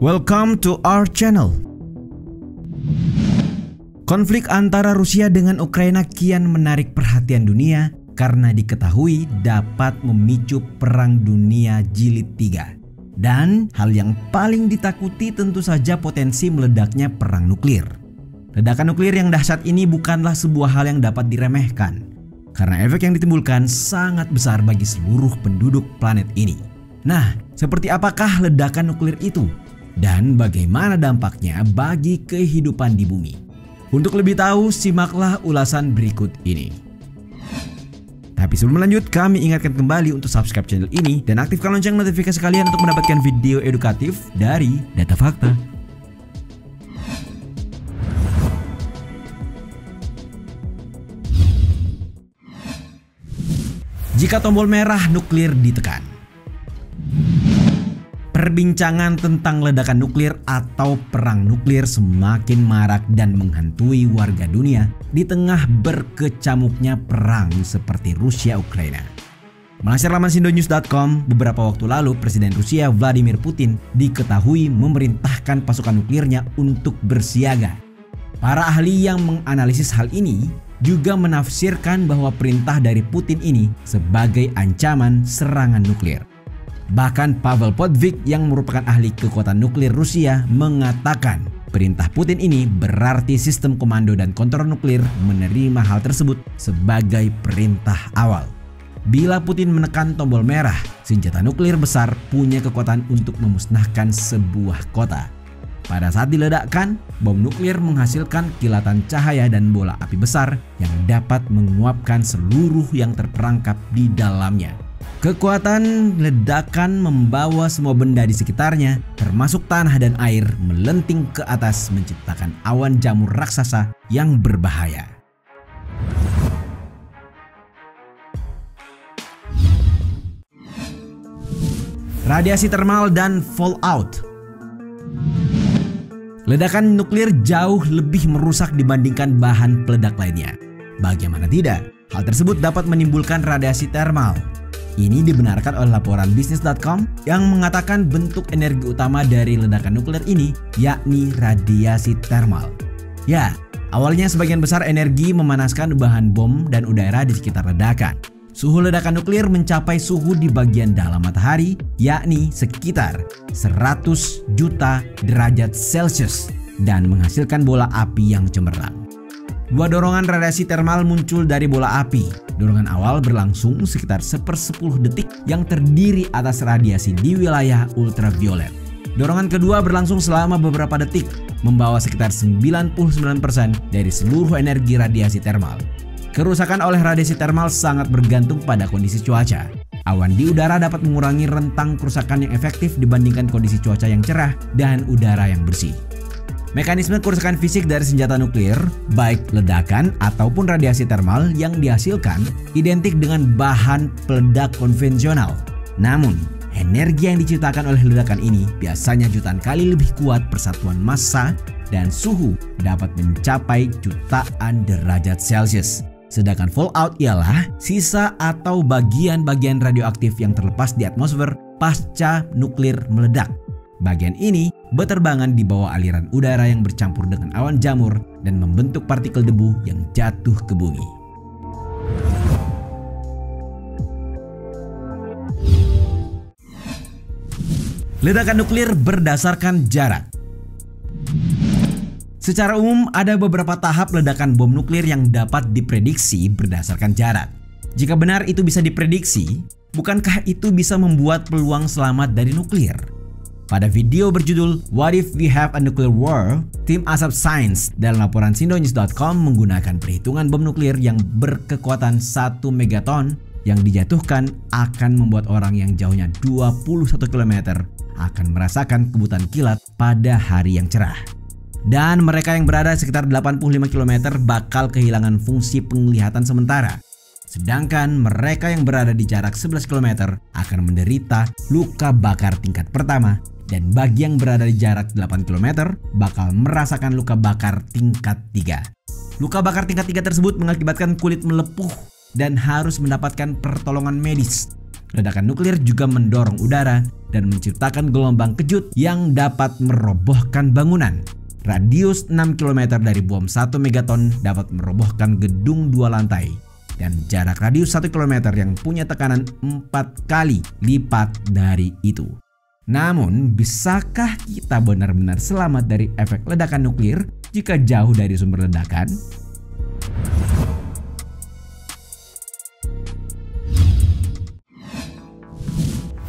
Welcome to our channel. Konflik antara Rusia dengan Ukraina kian menarik perhatian dunia karena diketahui dapat memicu Perang Dunia Jilid 3. Dan hal yang paling ditakuti tentu saja potensi meledaknya perang nuklir. Ledakan nuklir yang dahsyat ini bukanlah sebuah hal yang dapat diremehkan, karena efek yang ditimbulkan sangat besar bagi seluruh penduduk planet ini. Nah, seperti apakah ledakan nuklir itu? Dan bagaimana dampaknya bagi kehidupan di bumi? Untuk lebih tahu, simaklah ulasan berikut ini. Tapi sebelum lanjut, kami ingatkan kembali untuk subscribe channel ini dan aktifkan lonceng notifikasi kalian untuk mendapatkan video edukatif dari Data Fakta. Jika tombol merah nuklir ditekan. Perbincangan tentang ledakan nuklir atau perang nuklir semakin marak dan menghantui warga dunia di tengah berkecamuknya perang seperti Rusia-Ukraina. Melansir laman sindonews.com, beberapa waktu lalu Presiden Rusia Vladimir Putin diketahui memerintahkan pasukan nuklirnya untuk bersiaga. Para ahli yang menganalisis hal ini juga menafsirkan bahwa perintah dari Putin ini sebagai ancaman serangan nuklir. Bahkan Pavel Podvik yang merupakan ahli kekuatan nuklir Rusia mengatakan perintah Putin ini berarti sistem komando dan kontrol nuklir menerima hal tersebut sebagai perintah awal. Bila Putin menekan tombol merah, senjata nuklir besar punya kekuatan untuk memusnahkan sebuah kota. Pada saat diledakkan, bom nuklir menghasilkan kilatan cahaya dan bola api besar yang dapat menguapkan seluruh yang terperangkap di dalamnya. Kekuatan ledakan membawa semua benda di sekitarnya, termasuk tanah dan air, melenting ke atas menciptakan awan jamur raksasa yang berbahaya. Radiasi termal dan fallout. Ledakan nuklir jauh lebih merusak dibandingkan bahan peledak lainnya. Bagaimana tidak, hal tersebut dapat menimbulkan radiasi termal. Ini dibenarkan oleh laporan bisnis.com yang mengatakan bentuk energi utama dari ledakan nuklir ini yakni radiasi termal. Ya, awalnya sebagian besar energi memanaskan bahan bom dan udara di sekitar ledakan. Suhu ledakan nuklir mencapai suhu di bagian dalam matahari yakni sekitar 100 juta derajat Celcius dan menghasilkan bola api yang cemerlang. Dua dorongan radiasi termal muncul dari bola api. Dorongan awal berlangsung sekitar 1/10 detik yang terdiri atas radiasi di wilayah ultraviolet. Dorongan kedua berlangsung selama beberapa detik, membawa sekitar 99% dari seluruh energi radiasi termal. Kerusakan oleh radiasi termal sangat bergantung pada kondisi cuaca. Awan di udara dapat mengurangi rentang kerusakan yang efektif dibandingkan kondisi cuaca yang cerah dan udara yang bersih. Mekanisme kerusakan fisik dari senjata nuklir, baik ledakan ataupun radiasi termal yang dihasilkan, identik dengan bahan peledak konvensional. Namun, energi yang diciptakan oleh ledakan ini biasanya jutaan kali lebih kuat persatuan massa dan suhu dapat mencapai jutaan derajat Celcius. Sedangkan fallout ialah sisa atau bagian-bagian radioaktif yang terlepas di atmosfer pasca nuklir meledak. Bagian ini berterbangan di bawah aliran udara yang bercampur dengan awan jamur dan membentuk partikel debu yang jatuh ke bumi. Ledakan nuklir berdasarkan jarak. Secara umum, ada beberapa tahap ledakan bom nuklir yang dapat diprediksi berdasarkan jarak. Jika benar itu bisa diprediksi, bukankah itu bisa membuat peluang selamat dari nuklir? Pada video berjudul What If We Have a Nuclear War, tim Asap Science dalam laporan sindonews.com menggunakan perhitungan bom nuklir yang berkekuatan 1 megaton yang dijatuhkan akan membuat orang yang jauhnya 21 km akan merasakan kebutaan kilat pada hari yang cerah. Dan mereka yang berada sekitar 85 km bakal kehilangan fungsi penglihatan sementara. Sedangkan mereka yang berada di jarak 11 km akan menderita luka bakar tingkat pertama, dan bagi yang berada di jarak 8 km bakal merasakan luka bakar tingkat 3. Luka bakar tingkat 3 tersebut mengakibatkan kulit melepuh dan harus mendapatkan pertolongan medis. Ledakan nuklir juga mendorong udara dan menciptakan gelombang kejut yang dapat merobohkan bangunan. Radius 6 km dari bom 1 megaton dapat merobohkan gedung 2 lantai. Dan jarak radius 1 km yang punya tekanan 4 kali lipat dari itu. Namun, bisakah kita benar-benar selamat dari efek ledakan nuklir jika jauh dari sumber ledakan?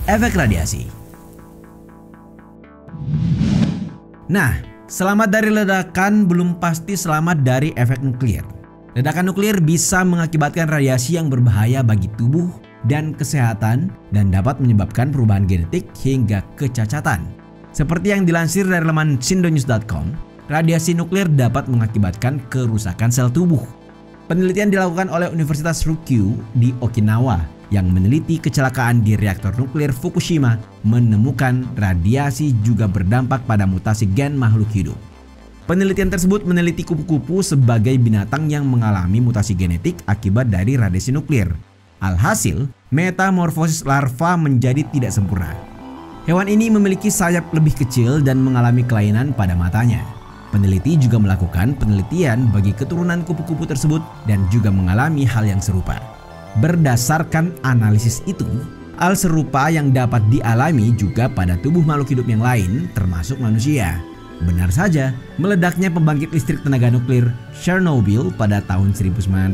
Efek radiasi. Nah, selamat dari ledakan belum pasti selamat dari efek nuklir. Ledakan nuklir bisa mengakibatkan radiasi yang berbahaya bagi tubuh dan kesehatan dan dapat menyebabkan perubahan genetik hingga kecacatan. Seperti yang dilansir dari laman Sindonews.com, radiasi nuklir dapat mengakibatkan kerusakan sel tubuh. Penelitian dilakukan oleh Universitas Ryukyu di Okinawa yang meneliti kecelakaan di reaktor nuklir Fukushima menemukan radiasi juga berdampak pada mutasi gen makhluk hidup. Penelitian tersebut meneliti kupu-kupu sebagai binatang yang mengalami mutasi genetik akibat dari radiasi nuklir. Alhasil, metamorfosis larva menjadi tidak sempurna. Hewan ini memiliki sayap lebih kecil dan mengalami kelainan pada matanya. Peneliti juga melakukan penelitian bagi keturunan kupu-kupu tersebut dan juga mengalami hal yang serupa. Berdasarkan analisis itu, hal serupa yang dapat dialami juga pada tubuh makhluk hidup yang lain termasuk manusia. Benar saja, meledaknya pembangkit listrik tenaga nuklir Chernobyl pada tahun 1986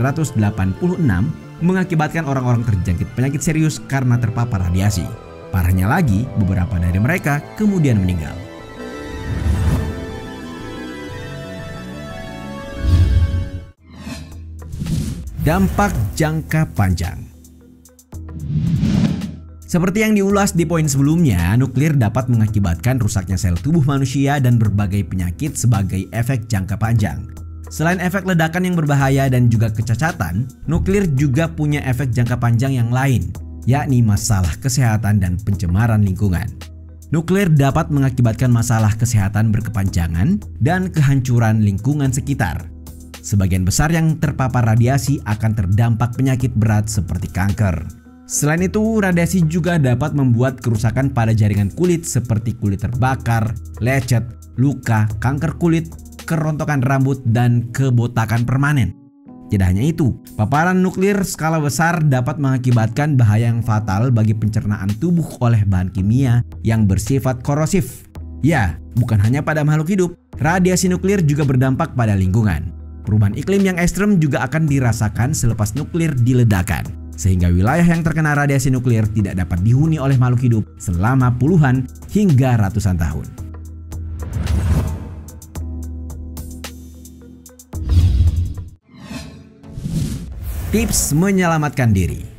mengakibatkan orang-orang terjangkit penyakit serius karena terpapar radiasi. Parahnya lagi, beberapa dari mereka kemudian meninggal. Dampak jangka panjang. Seperti yang diulas di poin sebelumnya, nuklir dapat mengakibatkan rusaknya sel tubuh manusia dan berbagai penyakit sebagai efek jangka panjang. Selain efek ledakan yang berbahaya dan juga kecacatan, nuklir juga punya efek jangka panjang yang lain, yakni masalah kesehatan dan pencemaran lingkungan. Nuklir dapat mengakibatkan masalah kesehatan berkepanjangan dan kehancuran lingkungan sekitar. Sebagian besar yang terpapar radiasi akan terdampak penyakit berat seperti kanker. Selain itu, radiasi juga dapat membuat kerusakan pada jaringan kulit seperti kulit terbakar, lecet, luka, kanker kulit, kerontokan rambut, dan kebotakan permanen. Tidak hanya itu, paparan nuklir skala besar dapat mengakibatkan bahaya yang fatal bagi pencernaan tubuh oleh bahan kimia yang bersifat korosif. Ya, bukan hanya pada makhluk hidup, radiasi nuklir juga berdampak pada lingkungan. Perubahan iklim yang ekstrem juga akan dirasakan selepas nuklir diledakkan, sehingga wilayah yang terkena radiasi nuklir tidak dapat dihuni oleh makhluk hidup selama puluhan hingga ratusan tahun. Tips menyelamatkan diri.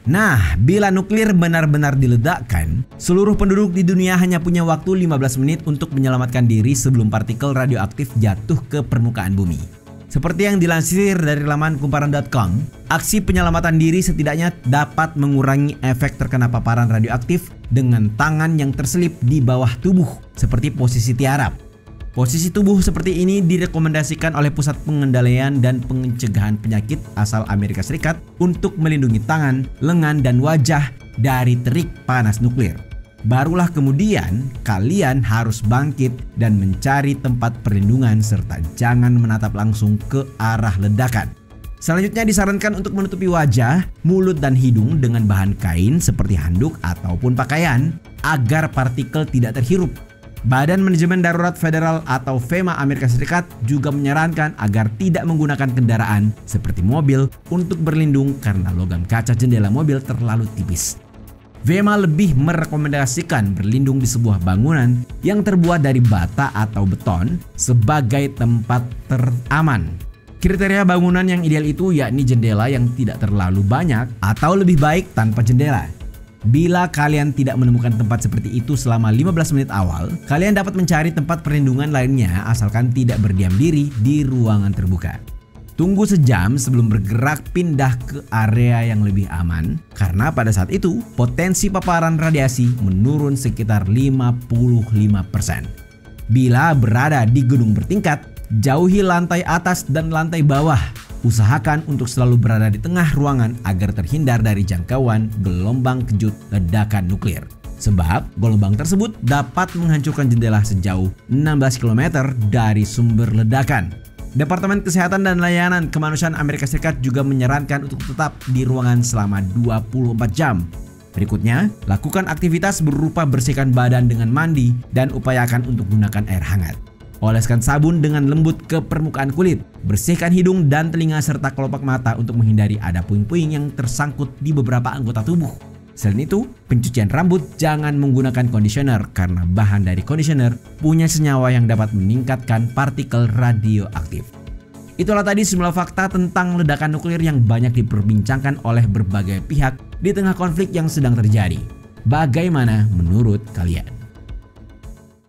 Nah, bila nuklir benar-benar diledakkan, seluruh penduduk di dunia hanya punya waktu 15 menit untuk menyelamatkan diri sebelum partikel radioaktif jatuh ke permukaan bumi. Seperti yang dilansir dari laman kumparan.com, aksi penyelamatan diri setidaknya dapat mengurangi efek terkena paparan radioaktif dengan tangan yang terselip di bawah tubuh seperti posisi tiarap. Posisi tubuh seperti ini direkomendasikan oleh Pusat Pengendalian dan Pencegahan Penyakit asal Amerika Serikat untuk melindungi tangan, lengan, dan wajah dari terik panas nuklir. Barulah kemudian kalian harus bangkit dan mencari tempat perlindungan serta jangan menatap langsung ke arah ledakan. Selanjutnya disarankan untuk menutupi wajah, mulut, dan hidung dengan bahan kain seperti handuk ataupun pakaian agar partikel tidak terhirup. Badan Manajemen Darurat Federal atau FEMA Amerika Serikat juga menyarankan agar tidak menggunakan kendaraan seperti mobil untuk berlindung karena logam kaca jendela mobil terlalu tipis. FEMA lebih merekomendasikan berlindung di sebuah bangunan yang terbuat dari bata atau beton sebagai tempat teraman. Kriteria bangunan yang ideal itu yakni jendela yang tidak terlalu banyak atau lebih baik tanpa jendela. Bila kalian tidak menemukan tempat seperti itu selama 15 menit awal, kalian dapat mencari tempat perlindungan lainnya asalkan tidak berdiam diri di ruangan terbuka. Tunggu sejam sebelum bergerak pindah ke area yang lebih aman, karena pada saat itu potensi paparan radiasi menurun sekitar 55%. Bila berada di gedung bertingkat, Jauhi lantai atas dan lantai bawah. Usahakan untuk selalu berada di tengah ruangan agar terhindar dari jangkauan gelombang kejut ledakan nuklir. Sebab gelombang tersebut dapat menghancurkan jendela sejauh 16 km dari sumber ledakan. Departemen Kesehatan dan Layanan Kemanusiaan Amerika Serikat juga menyarankan untuk tetap di ruangan selama 24 jam. Berikutnya, lakukan aktivitas berupa bersihkan badan dengan mandi dan upayakan untuk gunakan air hangat. Oleskan sabun dengan lembut ke permukaan kulit. Bersihkan hidung dan telinga serta kelopak mata untuk menghindari ada puing-puing yang tersangkut di beberapa anggota tubuh. Selain itu, pencucian rambut jangan menggunakan conditioner karena bahan dari conditioner punya senyawa yang dapat meningkatkan partikel radioaktif. Itulah tadi sejumlah fakta tentang ledakan nuklir yang banyak diperbincangkan oleh berbagai pihak di tengah konflik yang sedang terjadi. Bagaimana menurut kalian?